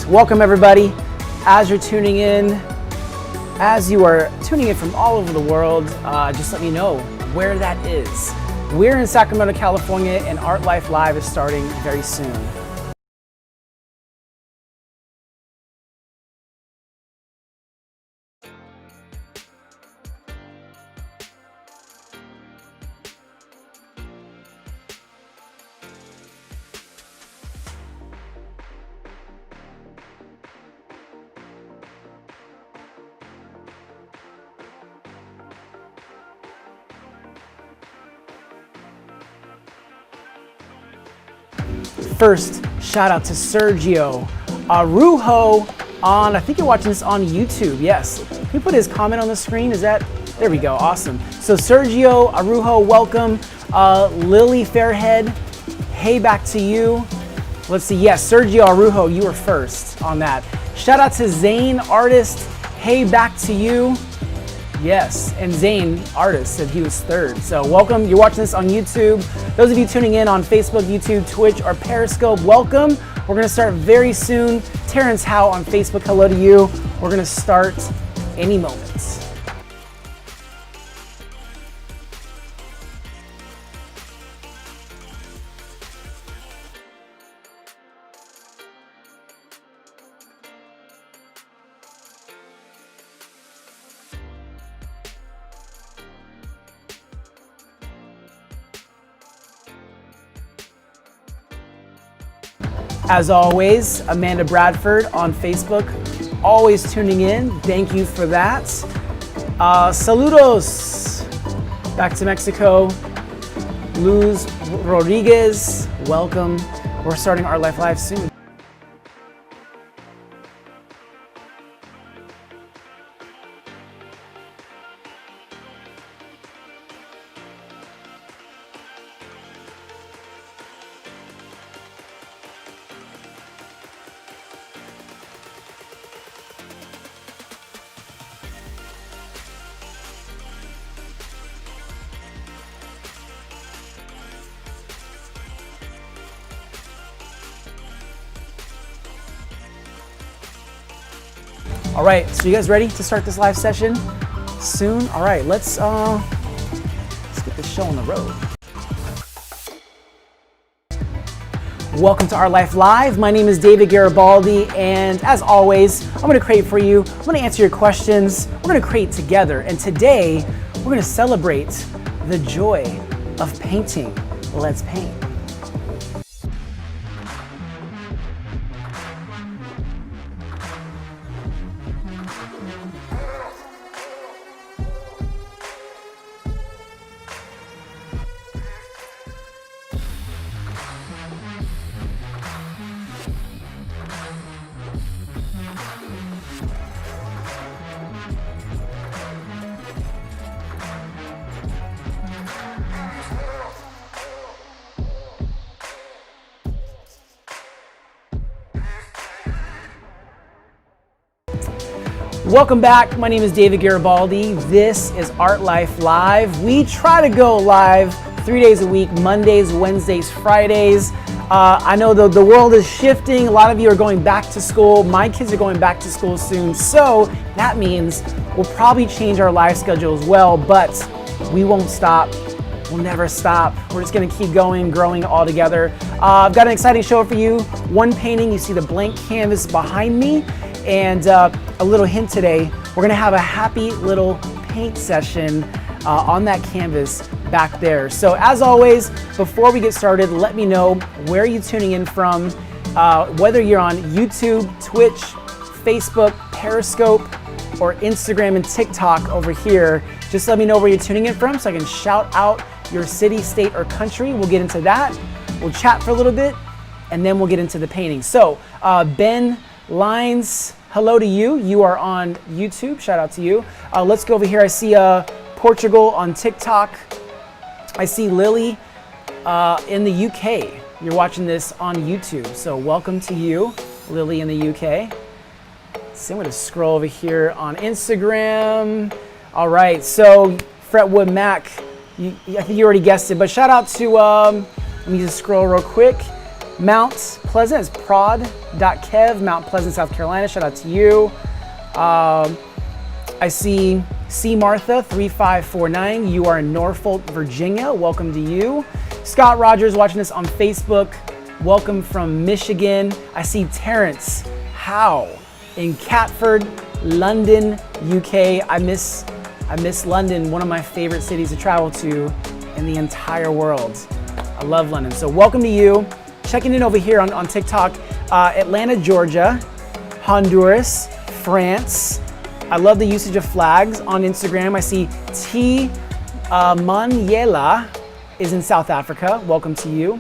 Welcome everybody. As you are tuning in from all over the world, just let me know where that is. We're in Sacramento, California, and Art Life Live is starting very soon. First, shout out to Sergio Arujo on, I think you're watching this on YouTube, yes. Can you put his comment on the screen? There we go, awesome. So Sergio Arujo, welcome. Lily Fairhead, hey, back to you. Let's see, yes, Sergio Arujo, you were first on that. Shout out to Zane Artist, hey, back to you. Yes, and Zane Artist said he was third. So welcome, you're watching this on YouTube. Those of you tuning in on Facebook, YouTube, Twitch, or Periscope, welcome. We're gonna start very soon. Terrence Howe on Facebook, hello to you. We're gonna start any moment. As always, Amanda Bradford on Facebook, always tuning in. Thank you for that. Saludos. Back to Mexico. Luz Rodriguez, welcome. We're starting Art Life Live soon. All right, so you guys ready to start this live session soon? All right, let's get this show on the road. Welcome to Art Life Live. My name is David Garibaldi, and as always, I'm gonna create for you. I'm gonna answer your questions. We're gonna create together, and today we're gonna celebrate the joy of painting. Let's paint. Welcome back. My name is David Garibaldi. This is Art Life Live. We try to go live 3 days a week, Mondays, Wednesdays, Fridays. I know the world is shifting. A lot of you are going back to school. My kids are going back to school soon. So that means we'll probably change our live schedule as well, but we won't stop. We'll never stop. We're just gonna keep going, growing all together. I've got an exciting show for you. One painting, you see the blank canvas behind me. And a little hint today, we're gonna have a happy little paint session on that canvas back there. So as always, before we get started, let me know where you're tuning in from, whether you're on YouTube, Twitch, Facebook, Periscope, or Instagram and TikTok over here. Just let me know where you're tuning in from so I can shout out your city, state, or country. We'll get into that. We'll chat for a little bit, and then we'll get into the painting. So Ben Lines, hello to you. You are on YouTube. Shout out to you. Let's go over here. I see Portugal on TikTok. I see Lily in the UK. You're watching this on YouTube. So welcome to you, Lily in the UK. So I'm going to scroll over here on Instagram. All right. So Fretwood Mac, I think you already guessed it, but shout out to, let me just scroll real quick. Mount Pleasant is prod.kev, Mount Pleasant, South Carolina. Shout out to you. I see C. Martha 3549. You are in Norfolk, Virginia. Welcome to you. Scott Rogers watching us on Facebook. Welcome from Michigan. I see Terrence Howe in Catford, London, UK. I miss London, one of my favorite cities to travel to in the entire world. I love London. So welcome to you. Checking in over here on TikTok, Atlanta, Georgia, Honduras, France. I love the usage of flags on Instagram. I see T. Manyela is in South Africa. Welcome to you.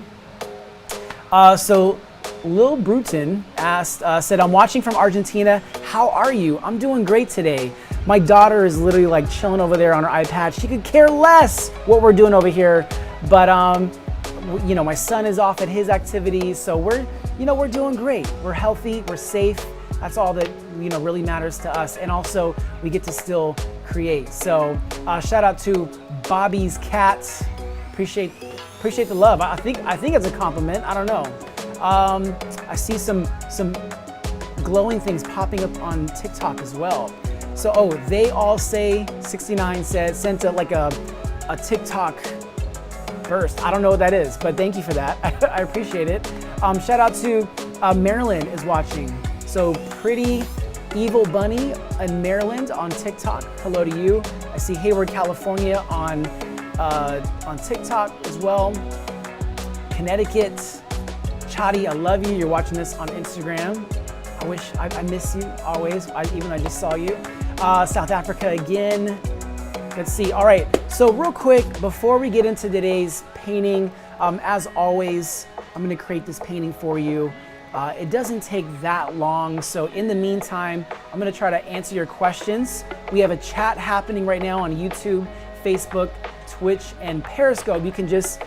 So Lil Bruton said, I'm watching from Argentina. How are you? I'm doing great today. My daughter is literally like chilling over there on her iPad. She could care less what we're doing over here. But you know, my son is off at his activities, so we're doing great. We're healthy, we're safe. That's all that, you know, really matters to us. And also we get to still create. So shout out to Bobby's Cats. Appreciate the love. I think it's a compliment. I don't know. I see some glowing things popping up on TikTok as well. So they all say 69 sent a TikTok burst. I don't know what that is, but thank you for that. I appreciate it. Shout out to Marilyn is watching. So Pretty Evil Bunny in Maryland on TikTok. Hello to you. I see Hayward, California on TikTok as well. Connecticut. Chadi, I love you. You're watching this on Instagram. I miss you always. I just saw you. South Africa again. Let's see. All right. So real quick, before we get into today's painting, as always, I'm going to create this painting for you. It doesn't take that long. So in the meantime, I'm going to try to answer your questions. We have a chat happening right now on YouTube, Facebook, Twitch, and Periscope. You can just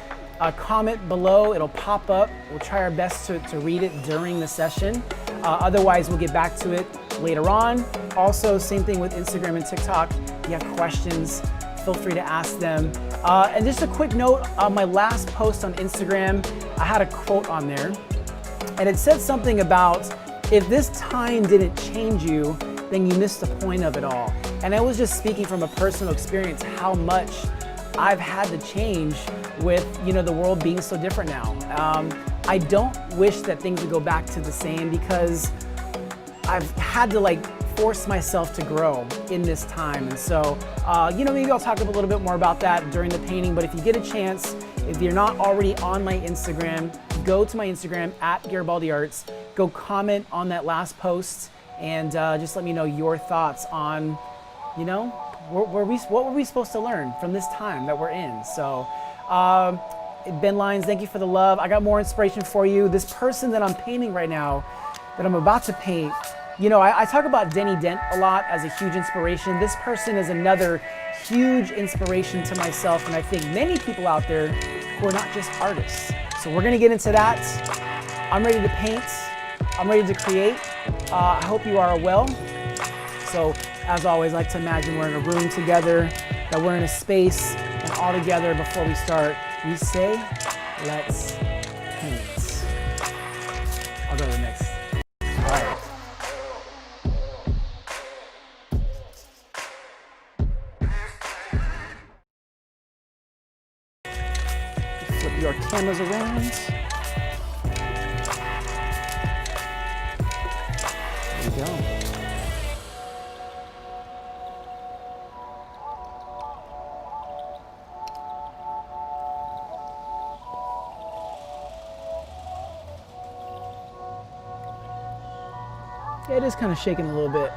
comment below. It'll pop up. We'll try our best to read it during the session. Otherwise, we'll get back to it later on. Also, same thing with Instagram and TikTok. If you have questions, feel free to ask them. And just a quick note, on my last post on Instagram, I had a quote on there. And it said something about, if this time didn't change you, then you missed the point of it all. And I was just speaking from a personal experience, how much I've had to change with, you know, the world being so different now. I don't wish that things would go back to the same, because I've had to force myself to grow in this time. And so, you know, maybe I'll talk a little bit more about that during the painting, but if you get a chance, if you're not already on my Instagram, go to my Instagram at Garibaldi Arts, go comment on that last post, and just let me know your thoughts on, you know, what were we supposed to learn from this time that we're in. So, Ben Lyons, thank you for the love. I got more inspiration for you. This person that I'm painting right now, that I'm about to paint, you know, I talk about Denny Dent a lot as a huge inspiration. This person is another huge inspiration to myself, and I think many people out there who are not just artists. So we're gonna get into that. I'm ready to paint. I'm ready to create. I hope you are well. So as always, I like to imagine we're in a room together, that we're in a space, and all together before we start, we say, let's paint. I'll go to the next. All right. Flip your cameras around. There we go. Yeah, it is kind of shaking a little bit.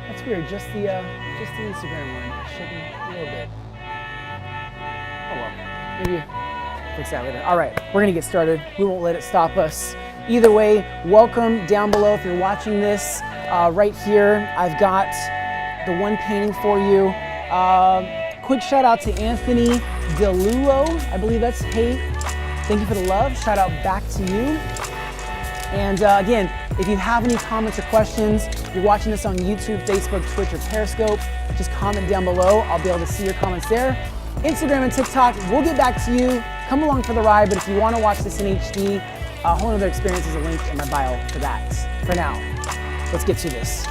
That's weird. Just the Instagram one is shaking a little bit. Oh well, maybe fix that later. All right, we're gonna get started. We won't let it stop us. Either way, welcome down below if you're watching this. Right here, I've got the one painting for you. Quick shout out to Anthony DeLulo, I believe that's hey. Thank you for the love. Shout out back to you. And again, if you have any comments or questions, you're watching this on YouTube, Facebook, Twitch, or Periscope, just comment down below. I'll be able to see your comments there. Instagram and TikTok, we'll get back to you. Come along for the ride, but if you want to watch this in HD, a whole other experience is a link in my bio for that. For now, let's get to this.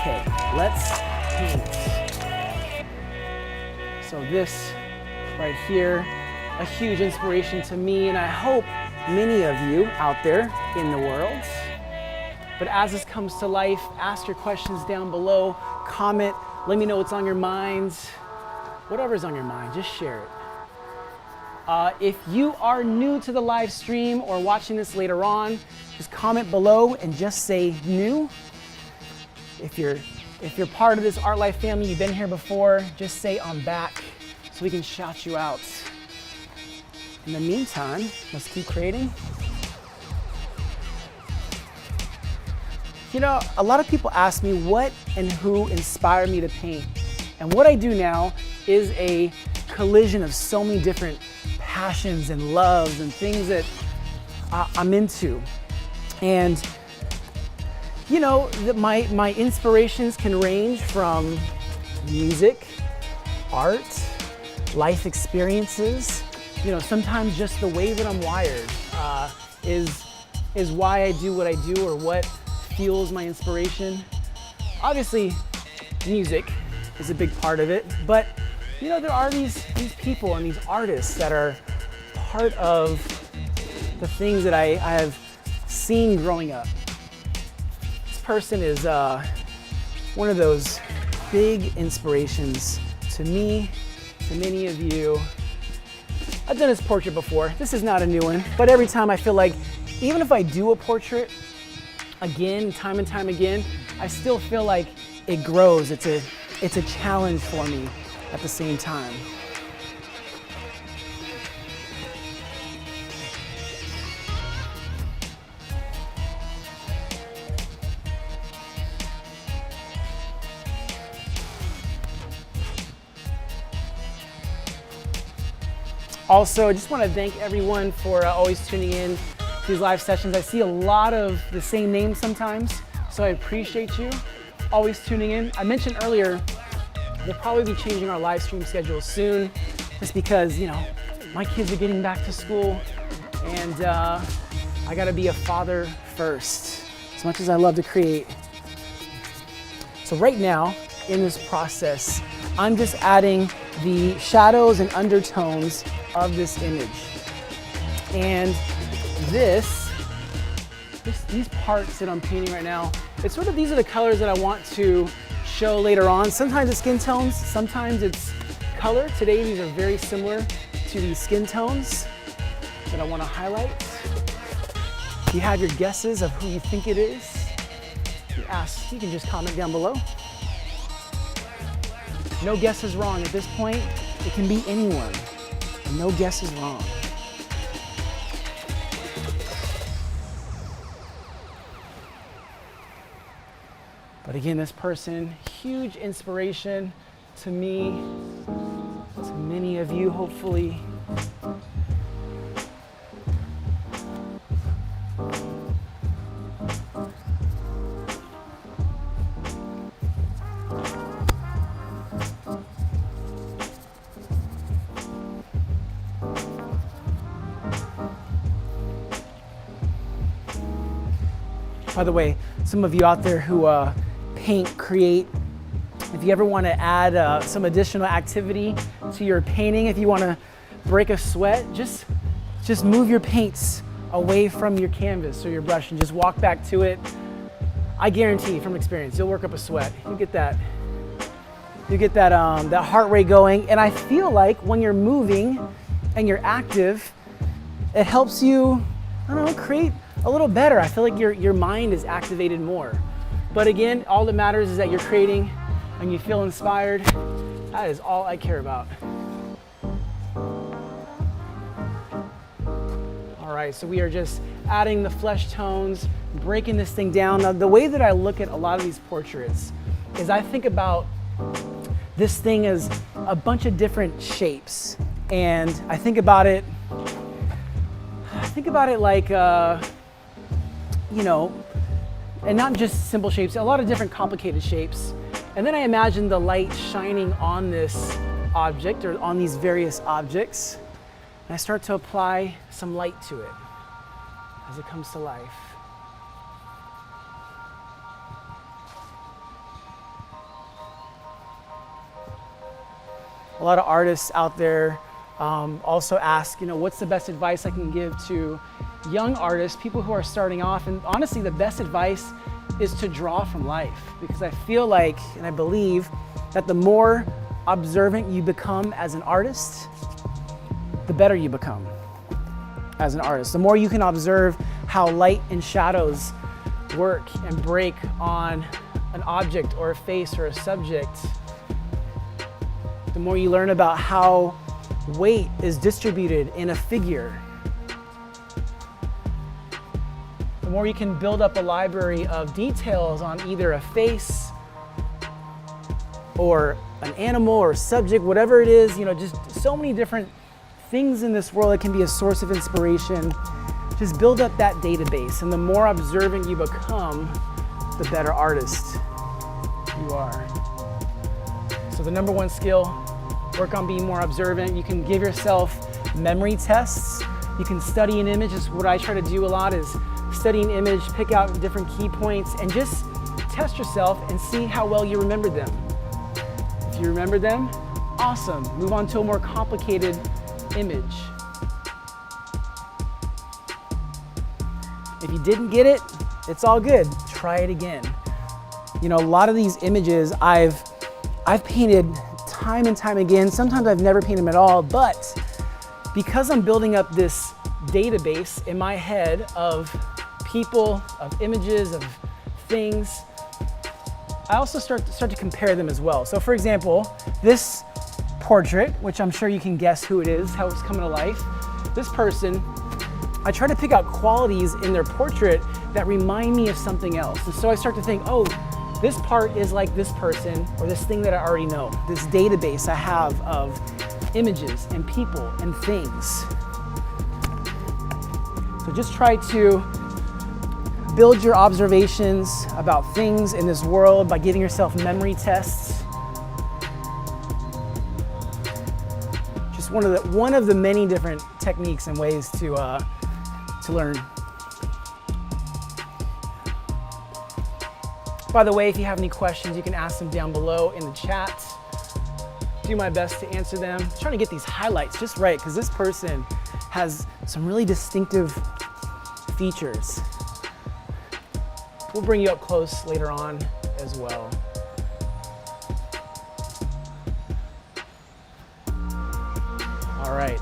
Okay, let's paint. So this right here, a huge inspiration to me, and I hope many of you out there in the world. But as this comes to life, ask your questions down below, comment, let me know what's on your minds. Whatever's on your mind, just share it. If you are new to the live stream or watching this later on, just comment below and just say new. If you're part of this Art Life family, you've been here before, just say I'm back so we can shout you out. In the meantime, let's keep creating. You know, a lot of people ask me what and who inspired me to paint. And what I do now is a collision of so many different passions and loves and things that I'm into. And you know, my inspirations can range from music, art, life experiences. You know, sometimes just the way that I'm wired is why I do what I do or what fuels my inspiration. Obviously, music is a big part of it, but you know, there are these people and these artists that are part of the things that I have seen growing up. This person is one of those big inspirations to me, to many of you. I've done his portrait before. This is not a new one, but every time I feel like, even if I do a portrait again, time and time again, I still feel like it grows. It's a challenge for me at the same time. Also, I just want to thank everyone for always tuning in to these live sessions. I see a lot of the same names sometimes, so I appreciate you always tuning in. I mentioned earlier, we'll probably be changing our live stream schedule soon, just because, you know, my kids are getting back to school, and I gotta be a father first, as much as I love to create. So right now, in this process, I'm just adding the shadows and undertones of this image. And these parts that I'm painting right now, it's sort of, these are the colors that I want to show later on. Sometimes it's skin tones, sometimes it's color. Today these are very similar to these skin tones that I want to highlight. If you have your guesses of who you think it is, you can just comment down below. No guess is wrong at this point. It can be anyone. No guess is wrong. But again, this person, huge inspiration to me, to many of you, hopefully. By the way, some of you out there who paint, create, if you ever want to add some additional activity to your painting, if you want to break a sweat, just move your paints away from your canvas or your brush and just walk back to it. I guarantee from experience, you'll work up a sweat. You get that heart rate going. And I feel like when you're moving and you're active, it helps you, I don't know, create a little better. I feel like your mind is activated more. But again, all that matters is that you're creating and you feel inspired. That is all I care about. All right, so we are just adding the flesh tones, breaking this thing down. Now, the way that I look at a lot of these portraits is I think about this thing is a bunch of different shapes. And I think about it like, you know, and not just simple shapes, a lot of different complicated shapes. And then I imagine the light shining on this object or on these various objects. And I start to apply some light to it as it comes to life. A lot of artists out there also ask, you know, what's the best advice I can give to young artists, people who are starting off? And honestly, the best advice is to draw from life, because I feel like, and I believe, that the more observant you become as an artist, the better you become as an artist. The more you can observe how light and shadows work and break on an object or a face or a subject, the more you learn about how weight is distributed in a figure, the more you can build up a library of details on either a face or an animal or subject, whatever it is, you know, just so many different things in this world that can be a source of inspiration. Just build up that database, and the more observant you become, the better artist you are. So the number one skill, work on being more observant. You can give yourself memory tests. You can study an image. Is what I try to do a lot, is study an image, pick out different key points, and just test yourself and see how well you remember them. If you remember them, awesome. Move on to a more complicated image. If you didn't get it, it's all good. Try it again. You know, a lot of these images I've painted time and time again. Sometimes I've never painted them at all, but because I'm building up this database in my head of people, of images, of things, I also start to compare them as well. So for example, this portrait, which I'm sure you can guess who it is, how it's coming to life. This person, I try to pick out qualities in their portrait that remind me of something else. And so I start to think, oh, this part is like this person or this thing that I already know. This database I have of images and people and things. So just try to build your observations about things in this world by giving yourself memory tests. Just one of the many different techniques and ways to learn. By the way, if you have any questions, you can ask them down below in the chat. Do my best to answer them. I'm trying to get these highlights just right, because this person has some really distinctive features. We'll bring you up close later on as well. All right,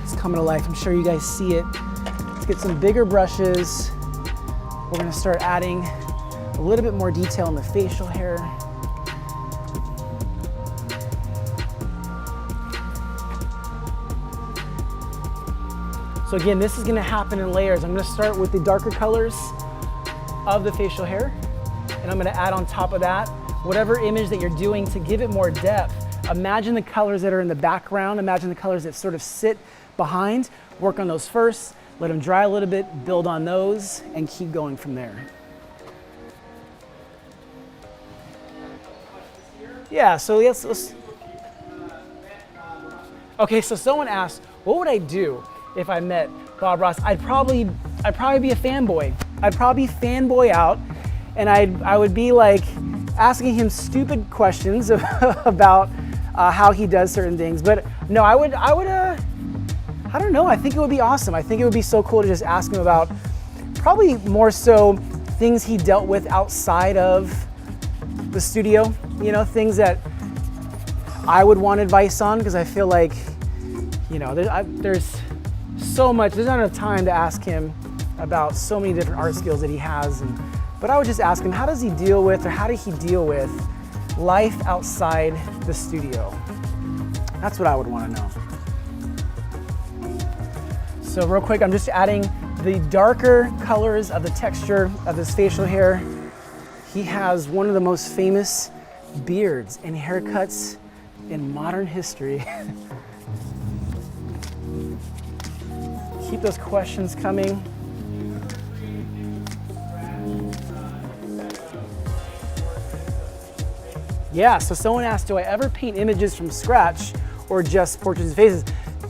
it's coming to life. I'm sure you guys see it. Let's get some bigger brushes. We're gonna start adding a little bit more detail in the facial hair. So again, this is gonna happen in layers. I'm gonna start with the darker colors of the facial hair, and I'm gonna add on top of that whatever image that you're doing to give it more depth. Imagine the colors that are in the background, imagine the colors that sort of sit behind. Work on those first, let them dry a little bit, build on those, and keep going from there. Yeah, so let's. Okay, so someone asked, what would I do if I met Bob Ross? I'd probably be a fanboy. I'd probably fanboy out, and I would be like asking him stupid questions about how he does certain things. But no, I don't know. I think it would be awesome. I think it would be so cool to just ask him about probably more so things he dealt with outside of the studio. You know, things that I would want advice on, because I feel like, you know, there's so much, there's not enough time to ask him about so many different art skills that he has. But I would just ask him, how does he deal with, or how did he deal with life outside the studio? That's what I would want to know. So real quick, I'm just adding the darker colors of the texture of his facial hair. He has one of the most famous beards and haircuts in modern history. Keep those questions coming. Yeah, so someone asked, do I ever paint images from scratch or just portraits and faces?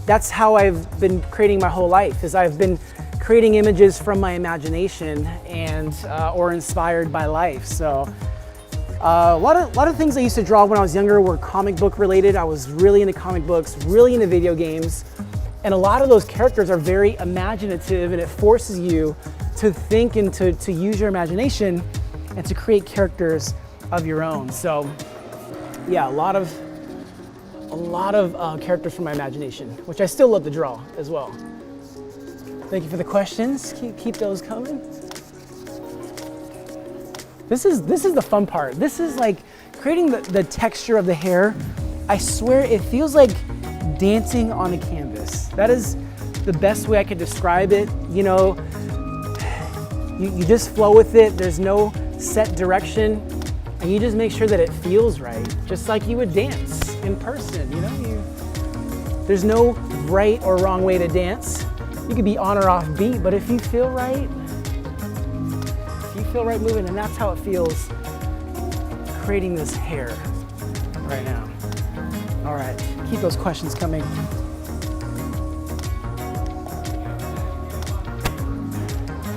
That's how I've been creating my whole life, is I've been creating images from my imagination and or inspired by life. So a lot of things I used to draw when I was younger were comic book related. I was really into comic books, really into video games. And a lot of those characters are very imaginative, and it forces you to think and to use your imagination and to create characters of your own. So yeah, a lot of characters from my imagination, which I still love to draw as well. Thank you for the questions. Keep those coming. This is the fun part. This is like creating the texture of the hair. I swear it feels like dancing on a canvas. That is the best way I could describe it. You know, you just flow with it. There's no set direction, and you just make sure that it feels right, just like you would dance in person. You know, there's no right or wrong way to dance. You could be on or off beat, but if you feel right moving, and that's how it feels creating this hair right now. All right, keep those questions coming.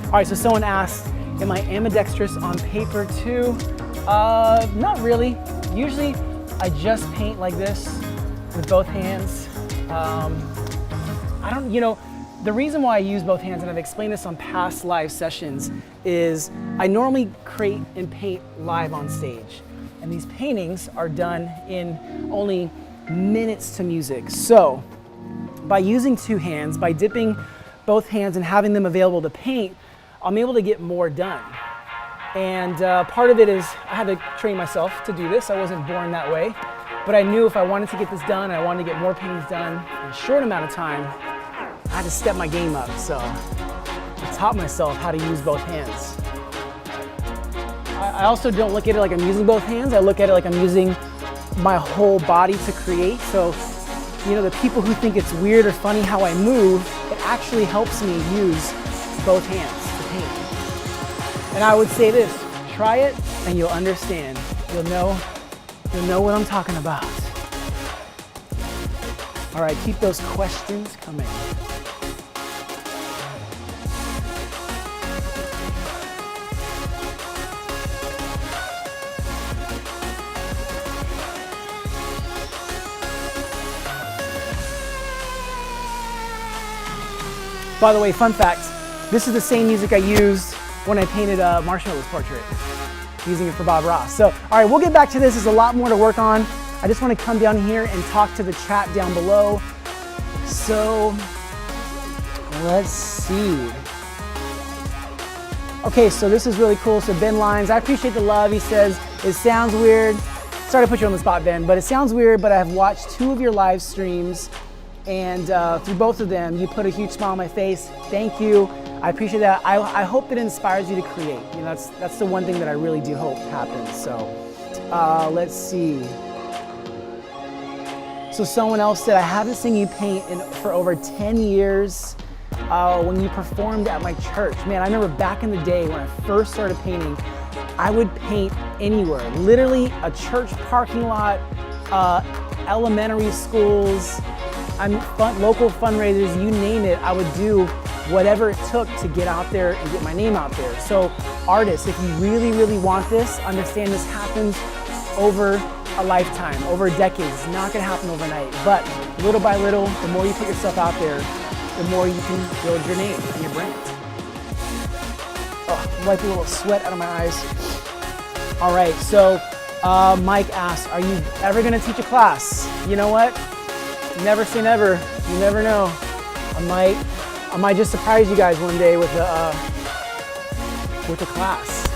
All right, so someone asked, am I ambidextrous on paper too? Not really. Usually I just paint like this with both hands. The reason why I use both hands, and I've explained this on past live sessions, is I normally create and paint live on stage. And these paintings are done in only minutes to music. So by using two hands, by dipping both hands and having them available to paint, I'm able to get more done. And part of it is I had to train myself to do this. I wasn't born that way. But I knew if I wanted to get this done, I wanted to get more paintings done in a short amount of time, I had to step my game up. So I taught myself how to use both hands. I also don't look at it like I'm using both hands. I look at it like I'm using my whole body to create. So, you know, the people who think it's weird or funny how I move, it actually helps me use both hands to paint. And I would say this, try it and you'll understand. You'll know what I'm talking about. All right, keep those questions coming. By the way, fun fact, this is the same music I used when I painted Marshmallow's portrait, using it for Bob Ross. So, all right, we'll get back to this. There's a lot more to work on. I just want to come down here and talk to the chat down below. So, let's see. Okay, so this is really cool. So Ben Lines, I appreciate the love. He says, it sounds weird. Sorry to put you on the spot, Ben, but it sounds weird, but I have watched 2 of your live streams, and through both of them, you put a huge smile on my face. Thank you. I appreciate that. I hope it inspires you to create. You know, that's the one thing that I really do hope happens. So let's see. So someone else said, I haven't seen you paint for over 10 years when you performed at my church. Man, I remember back in the day when I first started painting, I would paint anywhere. Literally a church parking lot, elementary schools, local fundraisers, you name it, I would do whatever it took to get out there and get my name out there. So artists, if you really, really want this, understand this happens over a lifetime, over decades. It's not gonna happen overnight, but little by little, the more you put yourself out there, the more you can build your name and your brand. Oh, wipe a little sweat out of my eyes. All right, so Mike asks, are you ever gonna teach a class? You know what? Never say never. You never know. I might just surprise you guys one day with a class.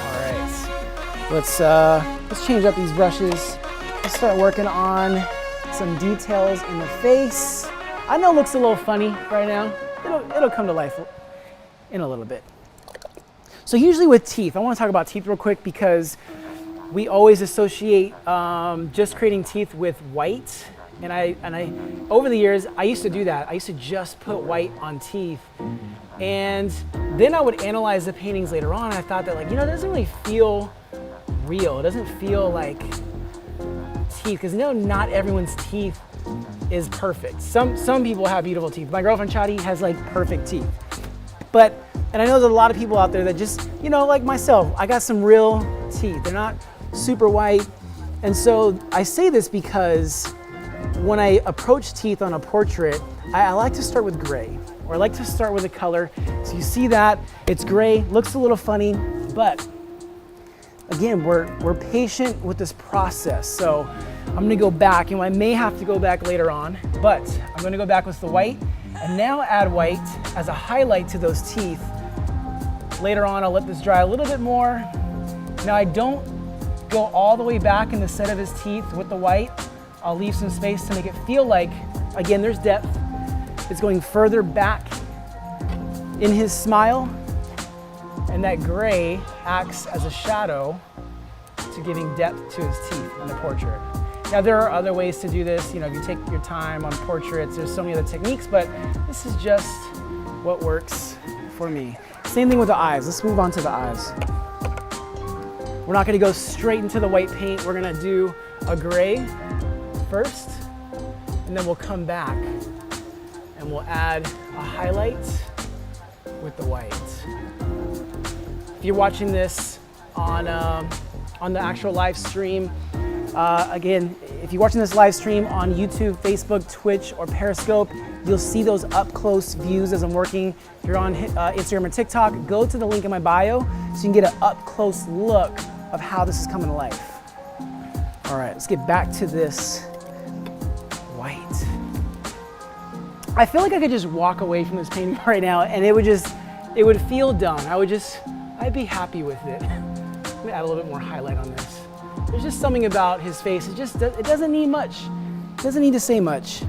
All right, let's change up these brushes. Let's start working on some details in the face. I know it looks a little funny right now. It'll come to life in a little bit. So usually with teeth, I want to talk about teeth real quick because we always associate just creating teeth with white. And I, over the years, I used to do that. I used to just put white on teeth. And then I would analyze the paintings later on. I thought that, like, you know, it doesn't really feel real. It doesn't feel like teeth, because, you know, not everyone's teeth is perfect. Some people have beautiful teeth. My girlfriend Chadi has like perfect teeth. And I know there's a lot of people out there that just, you know, like myself, I got some real teeth. They're not super white. And so I say this because when I approach teeth on a portrait, I like to start with gray, or I like to start with a color. So you see that, it's gray, looks a little funny, but again, we're patient with this process. So I'm gonna go back, and I may have to go back later on, but I'm gonna go back with the white and now add white as a highlight to those teeth. Later on, I'll let this dry a little bit more. Now I don't go all the way back in the set of his teeth with the white. I'll leave some space to make it feel like, again, there's depth. It's going further back in his smile, and that gray acts as a shadow to giving depth to his teeth in the portrait. Now there are other ways to do this. You know, if you take your time on portraits, there's so many other techniques, but this is just what works for me. Same thing with the eyes. Let's move on to the eyes. We're not gonna go straight into the white paint. We're gonna do a gray first, and then we'll come back and we'll add a highlight with the white. If you're watching this on the actual live stream, again, if you're watching this live stream on YouTube, Facebook, Twitch, or Periscope, you'll see those up close views as I'm working. If you're on Instagram or TikTok, go to the link in my bio so you can get an up close look of how this is coming to life. All right, let's get back to this white. I feel like I could just walk away from this painting right now and it would feel done. I'd be happy with it. Let me add a little bit more highlight on this. There's just something about his face. It doesn't need much. It doesn't need to say much.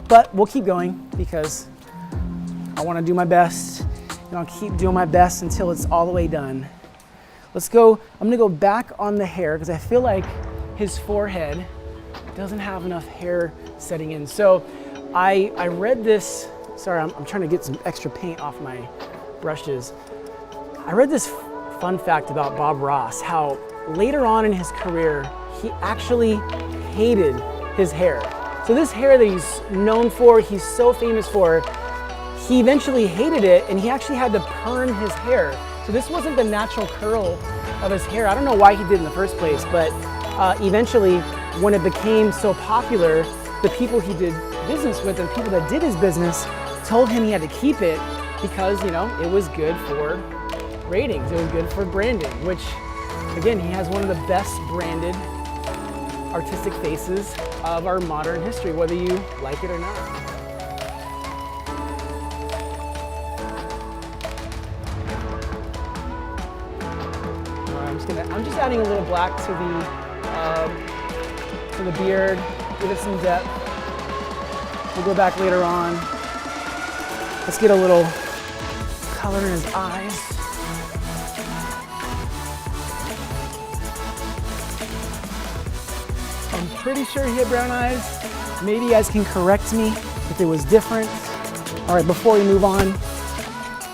But we'll keep going because I want to do my best, and I'll keep doing my best until it's all the way done. Let's go. I'm gonna go back on the hair because I feel like his forehead doesn't have enough hair setting in. So I read this. Sorry, I'm trying to get some extra paint off my brushes. I read this fun fact about Bob Ross, how later on in his career, he actually hated his hair. So this hair that he's known for, he's so famous for, he eventually hated it and he actually had to perm his hair. So this wasn't the natural curl of his hair. I don't know why he did it in the first place, but eventually when it became so popular, the people he did business with and people that did his business told him he had to keep it because, you know, it was good for ratings. It was good for branding, which again, he has one of the best branded artistic faces of our modern history, whether you like it or not. I'm just adding a little black to the beard, give it some depth. We'll go back later on. Let's get a little color in his eyes. I'm pretty sure he had brown eyes. Maybe you guys can correct me if it was different. All right, before we move on,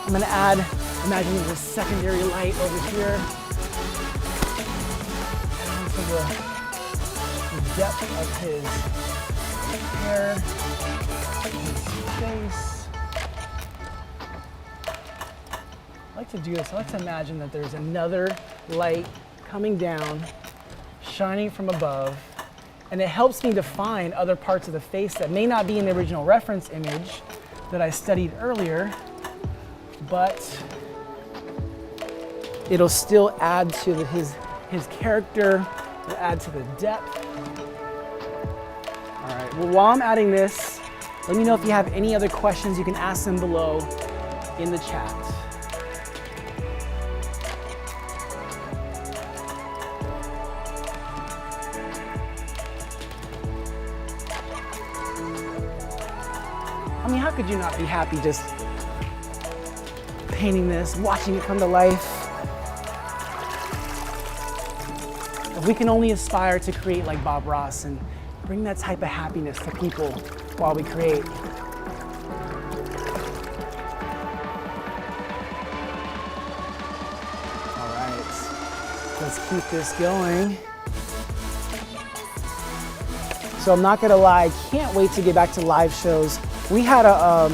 I'm gonna add, imagine there's a secondary light over here. The depth of his hair, his face. I like to do this. I like to imagine that there's another light coming down, shining from above, and it helps me define other parts of the face that may not be in the original reference image that I studied earlier, but it'll still add to his character. We'll add to the depth. All right, well, while I'm adding this, let me know if you have any other questions. You can ask them below in the chat. I mean, how could you not be happy just painting this, watching it come to life. If we can only aspire to create like Bob Ross and bring that type of happiness to people while we create. All right, let's keep this going. So I'm not gonna lie, I can't wait to get back to live shows. We had a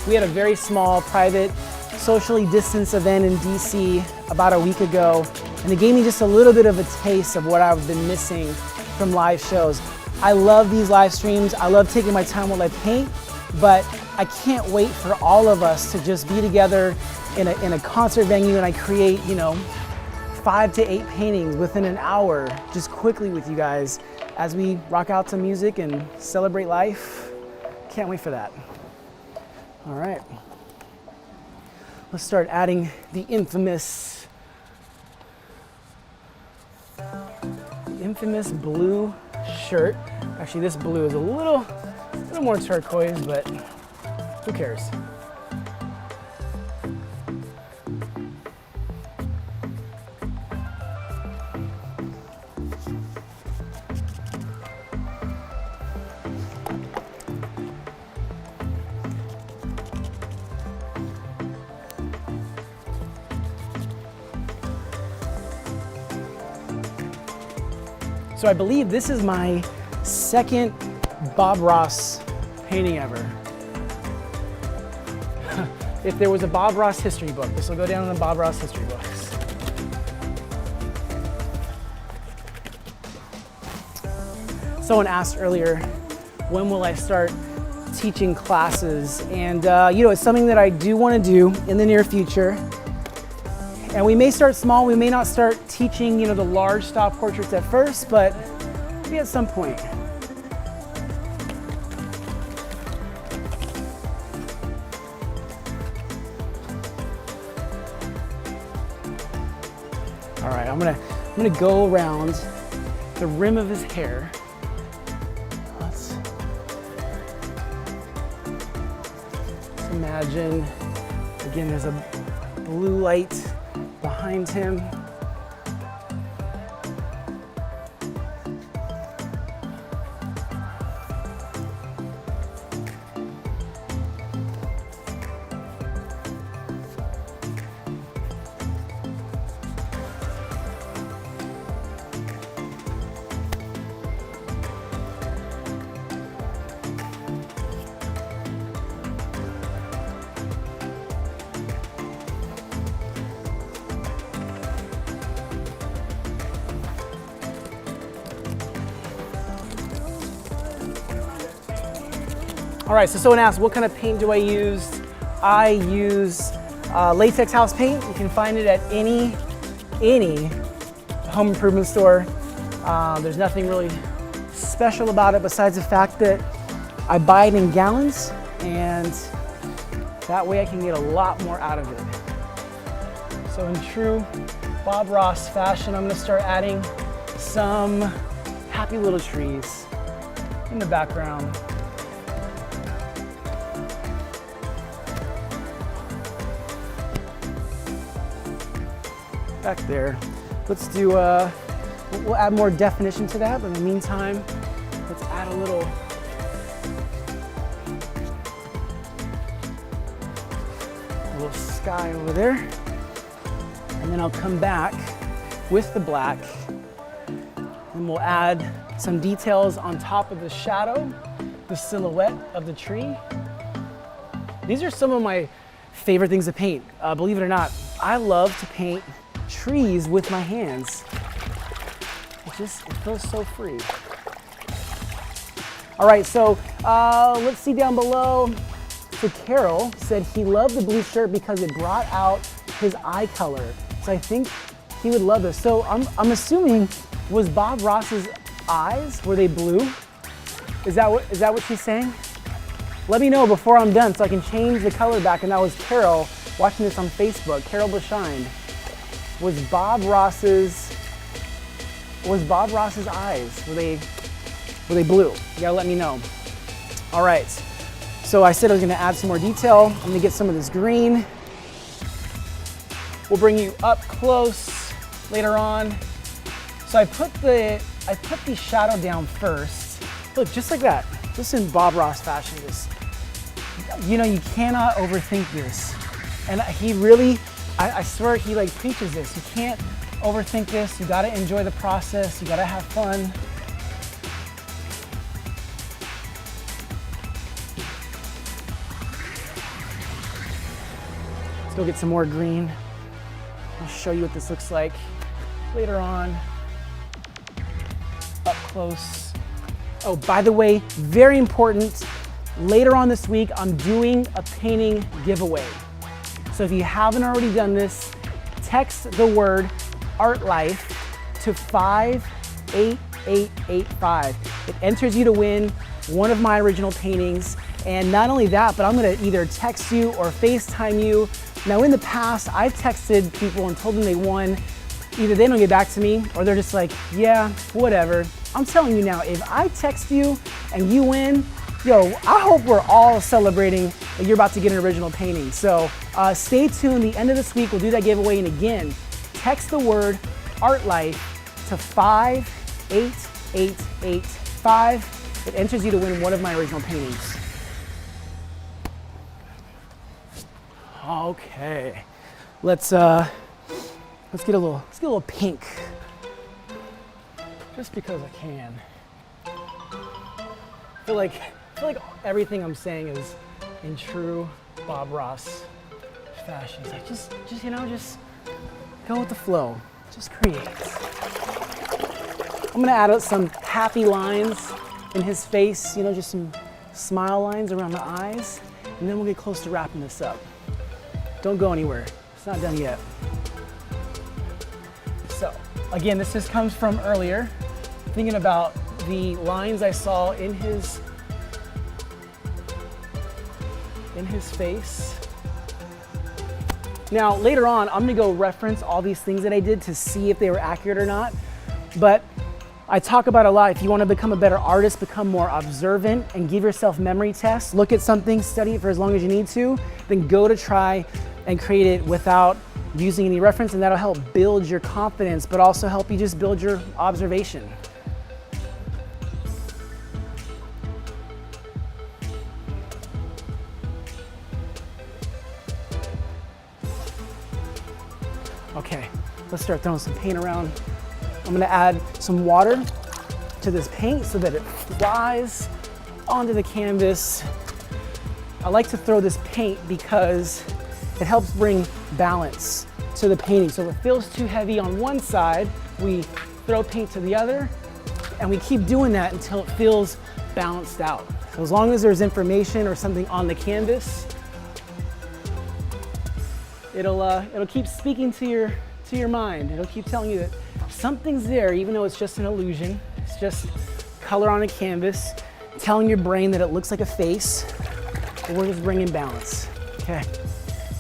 very small, private, socially distanced event in DC about a week ago, and it gave me just a little bit of a taste of what I've been missing from live shows. I love these live streams. I love taking my time while I paint, but I can't wait for all of us to just be together in a concert venue and I create, 5 to 8 paintings within an hour, just quickly with you guys as we rock out to music and celebrate life. Can't wait for that. All right. Let's start adding the infamous blue shirt. Actually, this blue is a little more turquoise, but who cares? So I believe this is my second Bob Ross painting ever. If there was a Bob Ross history book, this will go down in the Bob Ross history books. Someone asked earlier, when will I start teaching classes? And it's something that I do want to do in the near future. And we may start small, we may not start teaching, the large style portraits at first, but maybe at some point. All right, I'm gonna go around the rim of his hair. Let's imagine, again, there's a blue light behind him. All right, so someone asked, what kind of paint do I use? I use latex house paint. You can find it at any home improvement store. There's nothing really special about it besides the fact that I buy it in gallons, and that way I can get a lot more out of it. So in true Bob Ross fashion, I'm gonna start adding some happy little trees in the background. Back there. Let's do, we'll add more definition to that, but in the meantime, let's add a little sky over there. And then I'll come back with the black and we'll add some details on top of the shadow, the silhouette of the tree. These are some of my favorite things to paint. Believe it or not, I love to paint trees with my hands. It feels so free. All right, so let's see down below. So Carol said he loved the blue shirt because it brought out his eye color. So I think he would love this. So I'm assuming, was Bob Ross's eyes, were they blue? Is that what she's saying? Let me know before I'm done so I can change the color back. And that was Carol watching this on Facebook. Carol Bashine. Was Bob Ross's eyes, were they blue? You gotta let me know. All right, so I said I was gonna add some more detail. I'm gonna get some of this green We'll bring you up close later on. So I put the shadow down first. Look, just like that, just in Bob Ross fashion. Just, you know, you cannot overthink this. And he really, I swear he like preaches this. You can't overthink this. You gotta enjoy the process. You gotta have fun. Let's go get some more green. I'll show you what this looks like later on. Up close. Oh, by the way, very important, later on this week, I'm doing a painting giveaway. So if you haven't already done this, text the word Art Life to 58885. It enters you to win one of my original paintings. And not only that, but I'm gonna either text you or FaceTime you. Now in the past, I've texted people and told them they won. Either they don't get back to me or they're just like, yeah, whatever. I'm telling you now, if I text you and you win, yo, I hope we're all celebrating that you're about to get an original painting. So stay tuned, the end of this week, we'll do that giveaway. And again, text the word Art Life to 58885. It enters you to win one of my original paintings. Okay, let's get a little pink, just because I can. I feel like everything I'm saying is in true Bob Ross fashion. It's like just you know, just go with the flow, just create. I'm gonna add some happy lines in his face, you know, just some smile lines around the eyes, and then we'll get close to wrapping this up. Don't go anywhere, it's not done yet. So, again, this just comes from earlier, thinking about the lines I saw in his face. Now, later on, I'm gonna go reference all these things that I did to see if they were accurate or not, but I talk about a lot. If you want to become a better artist, become more observant and give yourself memory tests, look at something, study it for as long as you need to, then go to try and create it without using any reference, and that'll help build your confidence, but also help you just build your observation. Okay, let's start throwing some paint around. I'm gonna add some water to this paint so that it flies onto the canvas. I like to throw this paint because it helps bring balance to the painting. So if it feels too heavy on one side, we throw paint to the other, and we keep doing that until it feels balanced out. So as long as there's information or something on the canvas, it'll keep speaking to your mind. It'll keep telling you that something's there, even though it's just an illusion. It's just color on a canvas, telling your brain that it looks like a face, but we're just bringing balance. Okay,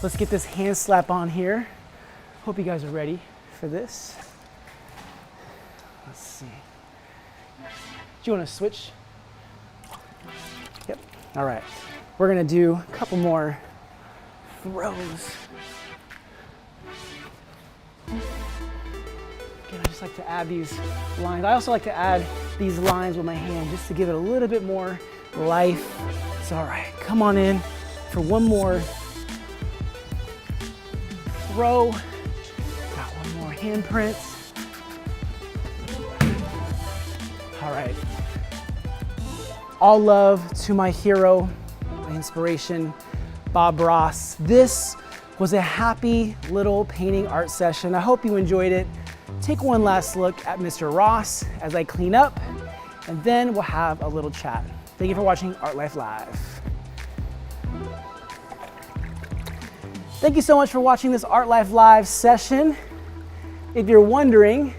let's get this hand slap on here. Hope you guys are ready for this. Let's see. Do you want to switch? Yep, all right. We're gonna do a couple more throws. Again, I just like to add these lines. I also like to add these lines with my hand just to give it a little bit more life. It's all right, come on in for one more throw. Got one more handprint. All right. All love to my hero, my inspiration, Bob Ross. This was a happy little painting art session. I hope you enjoyed it. Take one last look at Mr. Ross as I clean up, and then we'll have a little chat. Thank you for watching Art Life Live. Thank you so much for watching this Art Life Live session. If you're wondering,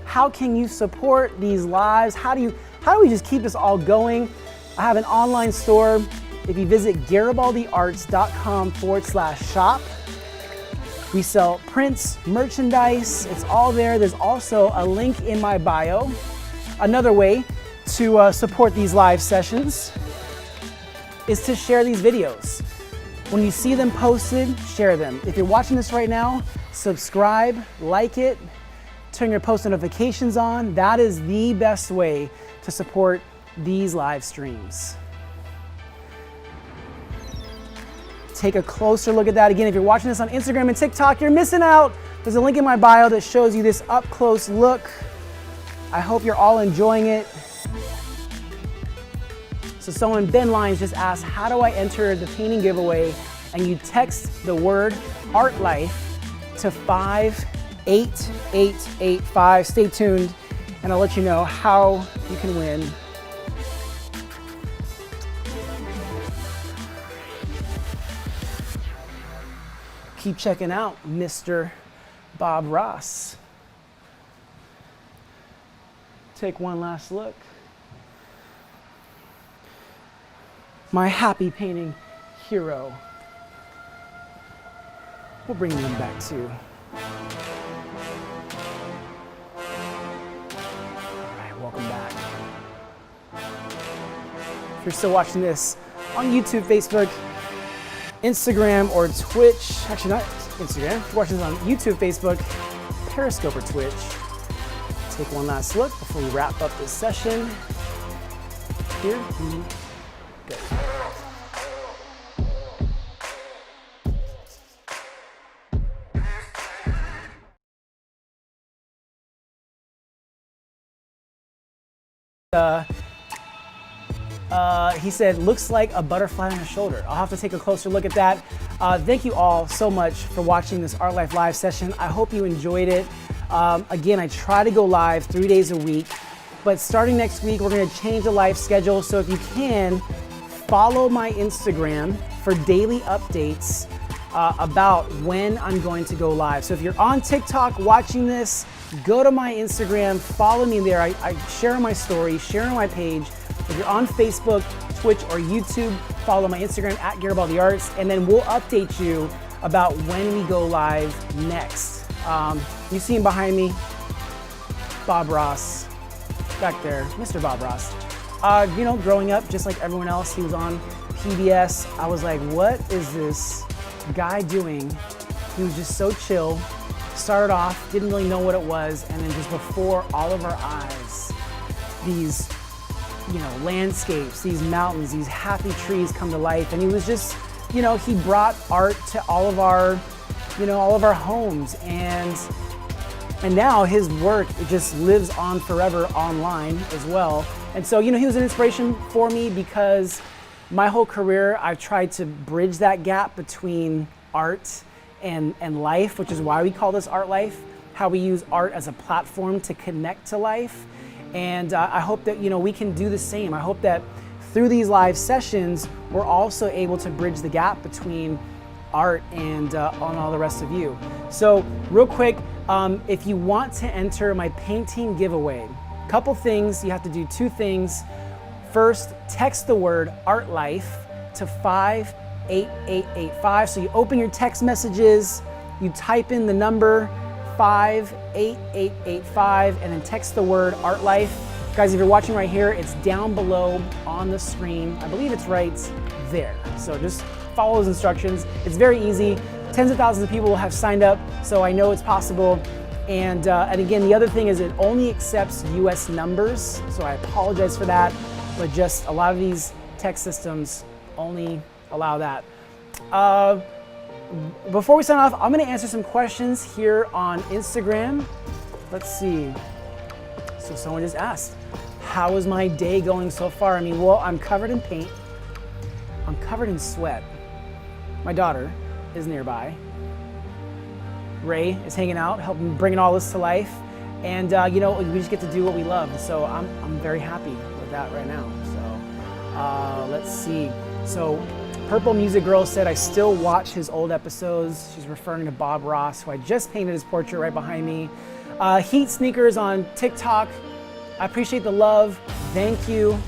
how can you support these lives? How do we just keep this all going? I have an online store. If you visit garibaldiarts.com/shop, we sell prints, merchandise, it's all there. There's also a link in my bio. Another way to support these live sessions is to share these videos. When you see them posted, share them. If you're watching this right now, subscribe, like it, turn your post notifications on. That is the best way to support these live streams. Take a closer look at that. Again, if you're watching this on Instagram and TikTok, you're missing out. There's a link in my bio that shows you this up close look. I hope you're all enjoying it. So someone, Ben Lines, just asked, how do I enter the painting giveaway? And you text the word Art Life to 58885. Stay tuned and I'll let you know how you can win. Keep checking out Mr. Bob Ross. Take one last look. My happy painting hero. We'll bring them back too. All right, welcome back. If you're still watching this on YouTube, Facebook, Instagram, or Twitch, actually not Instagram, if you're watching this on YouTube, Facebook, Periscope, or Twitch, take one last look before we wrap up this session. Here we go. He said, looks like a butterfly on his shoulder. I'll have to take a closer look at that. Thank you all so much for watching this Art Life Live session. I hope you enjoyed it. Again, I try to go live 3 days a week, but starting next week, we're gonna change the live schedule. So if you can, follow my Instagram for daily updates about when I'm going to go live. So if you're on TikTok watching this, go to my Instagram, follow me there. I share my story, share on my page. If you're on Facebook, Twitch, or YouTube, follow my Instagram at Garibaldi Arts, and then we'll update you about when we go live next. You see him behind me, Bob Ross, back there, Mr. Bob Ross. You know, growing up, just like everyone else, he was on PBS. I was like, what is this guy doing? He was just so chill. Started off, didn't really know what it was, and then just before all of our eyes, these, you know, landscapes, these mountains, these happy trees come to life. And he was just, you know, he brought art to all of our, you know, all of our homes. And now his work, it just lives on forever online as well. And so, you know, he was an inspiration for me because my whole career, I've tried to bridge that gap between art and life, which is why we call this Art Life, how we use art as a platform to connect to life. And I hope that, you know, we can do the same. I hope that through these live sessions, we're also able to bridge the gap between art and on all the rest of you. So real quick, if you want to enter my painting giveaway, couple things, you have to do 2 things. First, text the word Art Life to 58885. So you open your text messages, you type in the number 58885 and then text the word Art Life. Guys, if you're watching right here, it's down below on the screen. I believe it's right there. So just follow those instructions. It's very easy. Tens of thousands of people have signed up, so I know it's possible. And again, the other thing is it only accepts US numbers, so I apologize for that, but just a lot of these text systems only allow that. Before we sign off, I'm gonna answer some questions here on Instagram. Let's see. So someone just asked, how is my day going so far? I mean, well, I'm covered in paint. I'm covered in sweat. My daughter is nearby. Ray is hanging out, helping bringing all this to life. And you know, we just get to do what we love. So I'm very happy with that right now. So let's see. So Purple Music Girl said, I still watch his old episodes. She's referring to Bob Ross, who I just painted his portrait right behind me. Heat Sneakers on TikTok. I appreciate the love. Thank you.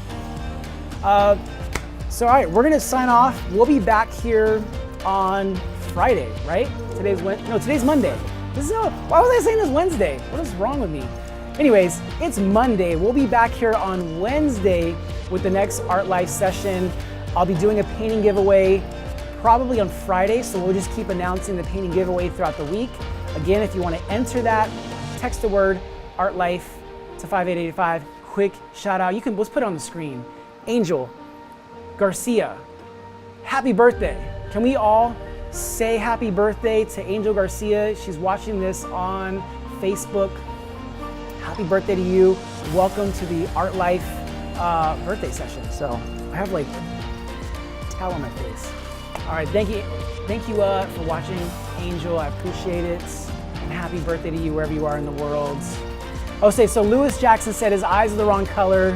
So all right, we're gonna sign off. We'll be back here on Friday, right? Today's Monday. Why was I saying this Wednesday? What is wrong with me? Anyways, it's Monday. We'll be back here on Wednesday with the next Art Life session. I'll be doing a painting giveaway probably on Friday, so we'll just keep announcing the painting giveaway throughout the week. Again, if you want to enter that, text the word Art Life to 58885. Quick shout out. Let's put it on the screen. Angel Garcia, happy birthday. Can we all say happy birthday to Angel Garcia? She's watching this on Facebook. Happy birthday to you. Welcome to the Art Life birthday session. So I have like a towel on my face. All right, thank you for watching, Angel. I appreciate it. And happy birthday to you wherever you are in the world. Oh, so Lewis Jackson said his eyes are the wrong color.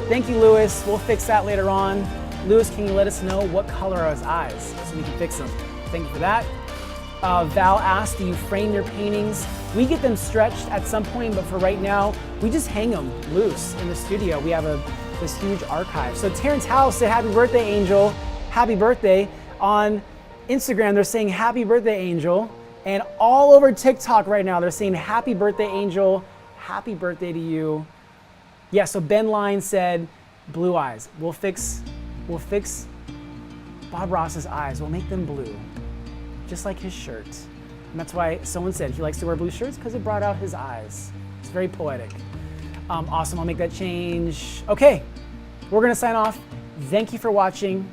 Thank you, Lewis. We'll fix that later on. Lewis, can you let us know what color are his eyes so we can fix them? Thank you for that. Val asked, do you frame your paintings? We get them stretched at some point, but for right now, we just hang them loose in the studio. We have this huge archive. So Terrence House said, happy birthday, Angel. Happy birthday. On Instagram, they're saying happy birthday, Angel. And all over TikTok right now, they're saying happy birthday, Angel. Happy birthday to you. Yeah, so Ben Line said, blue eyes. We'll fix Bob Ross's eyes. We'll make them blue, just like his shirt. And that's why someone said he likes to wear blue shirts, because it brought out his eyes. It's very poetic. Awesome, I'll make that change. Okay, we're gonna sign off. Thank you for watching.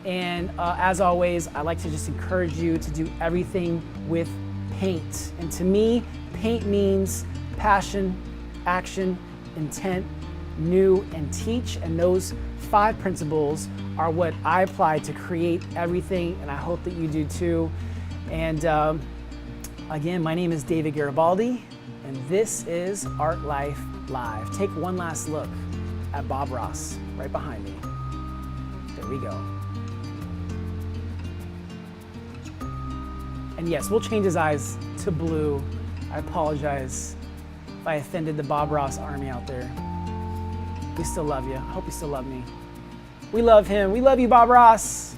And as always, I like to just encourage you to do everything with paint. And to me, paint means passion, action, intent, new, and teach. And those 5 principles are what I apply to create everything, and I hope that you do too. And again, my name is David Garibaldi, and this is Art Life Live. Take one last look at Bob Ross right behind me. There we go. And yes, we'll change his eyes to blue. I apologize if I offended the Bob Ross army out there. We still love you. I hope you still love me. We love him. We love you, Bob Ross.